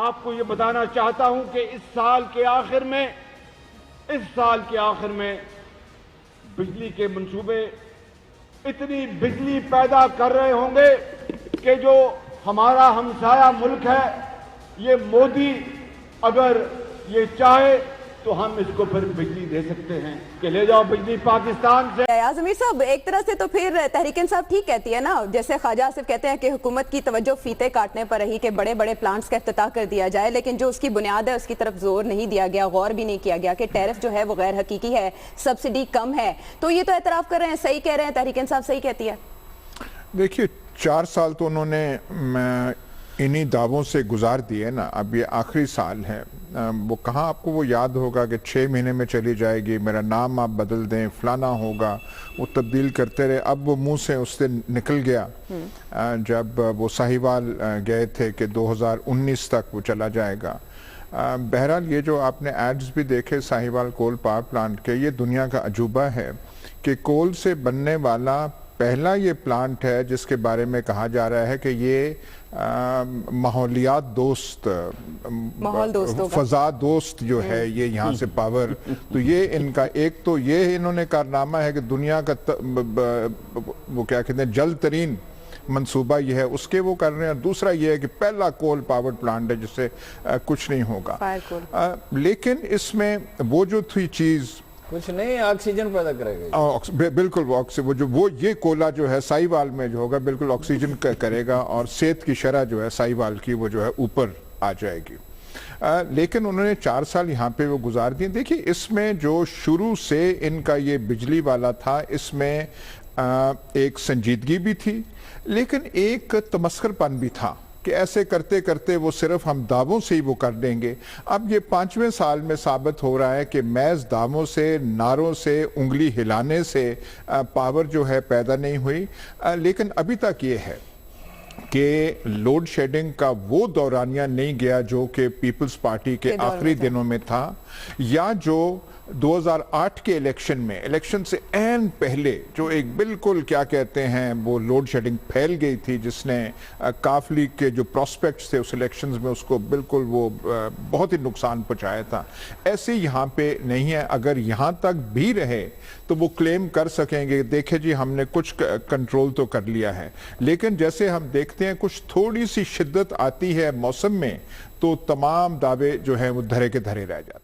آپ کو یہ بتانا چاہتا ہوں کہ اس سال کے آخر میں بجلی کے منصوبے اتنی بجلی پیدا کر رہے ہوں گے کہ جو ہمارا ہمسایہ ملک ہے یہ مودی اگر یہ چاہے تو ہم اس کو پھر بجلی دے سکتے ہیں کہ لے جاؤ بجلی پاکستان سے۔ ضمیر صاحب ایک طرح سے تو پھر تحریک انصاف ٹھیک کہتی ہے نا، جیسے خواجہ آصف کہتے ہیں کہ حکومت کی توجہ فیتے کاٹنے پر رہی کہ بڑے بڑے پلانٹس کا افتتاح کر دیا جائے، لیکن جو اس کی بنیاد ہے اس کی طرف زور نہیں دیا گیا، غور بھی نہیں کیا گیا کہ ٹیرف جو ہے وہ غیر حقیقی ہے، سبسڈی کم ہے۔ تو یہ تو اعتراف کر رہے ہیں، صحیح کہہ رہے ہیں، تحریک انصاف صحیح کہتی ہے؟ دیکھیے 4 سال تو انہوں نے انہی دعووں سے گزار دیے نا، اب یہ آخری سال ہے۔ وہ کہاں آپ کو وہ یاد ہوگا کہ 6 مہینے میں چلی جائے گی، میرا نام آپ بدل دیں، فلانا ہوگا، وہ تبدیل کرتے رہے۔ اب وہ منہ سے اس سے نکل گیا جب وہ ساہیوال گئے تھے کہ 2019 تک وہ چلا جائے گا۔ بہرحال یہ جو آپ نے ایڈز بھی دیکھے ساہیوال کول پاور پلانٹ کے، یہ دنیا کا عجوبہ ہے کہ کول سے بننے والا پہلا یہ پلانٹ ہے جس کے بارے میں کہا جا رہا ہے کہ یہ ماحولیات دوست، فضا دوست جو ہے یہ یہاں سے پاور، تو یہ ان کا ایک تو یہ انہوں نے کارنامہ ہے کہ دنیا کا وہ کیا کہتے ہیں جلد ترین منصوبہ یہ ہے اس کے وہ کر رہے ہیں، اور دوسرا یہ ہے کہ پہلا کول پاور پلانٹ ہے جس سے کچھ نہیں ہوگا۔ لیکن اس میں وہ جو تھی چیز کچھ نہیں، آکسیجن پیدا کرے گا، بالکل وہ یہ کولا جو ہے ساہیوال میں جو ہوگا بالکل آکسیجن کرے گا، اور صحت کی شرح جو ہے ساہیوال کی وہ جو ہے اوپر آ جائے گی۔ لیکن انہوں نے 4 سال یہاں پہ وہ گزار دیے۔ دیکھیے اس میں جو شروع سے ان کا یہ بجلی والا تھا اس میں ایک سنجیدگی بھی تھی، لیکن ایک تمسخر پن بھی تھا کہ ایسے کرتے کرتے وہ صرف ہم دعووں سے ہی وہ کر دیں گے۔ اب یہ 5ویں سال میں ثابت ہو رہا ہے کہ محض دعووں سے، نعروں سے، انگلی ہلانے سے پاور جو ہے پیدا نہیں ہوئی۔ لیکن ابھی تک یہ ہے کہ لوڈ شیڈنگ کا وہ دورانیہ نہیں گیا جو کہ پیپلز پارٹی کے آخری دنوں میں تھا، یا جو 2008 کے الیکشن سے عین پہلے جو ایک بالکل کیا کہتے ہیں وہ لوڈ شیڈنگ پھیل گئی تھی جس نے کاف لیگ کے جو پراسپیکٹس تھے اس الیکشنز میں اس کو بالکل وہ بہت ہی نقصان پہنچایا تھا۔ ایسے یہاں پہ نہیں ہے، اگر یہاں تک بھی رہے تو وہ کلیم کر سکیں گے دیکھیں جی ہم نے کچھ کنٹرول تو کر لیا ہے، لیکن جیسے ہم دیکھتے ہیں کچھ تھوڑی سی شدت آتی ہے موسم میں تو تمام دعوے جو ہیں وہ دھرے کے دھرے رہ جاتے ہیں۔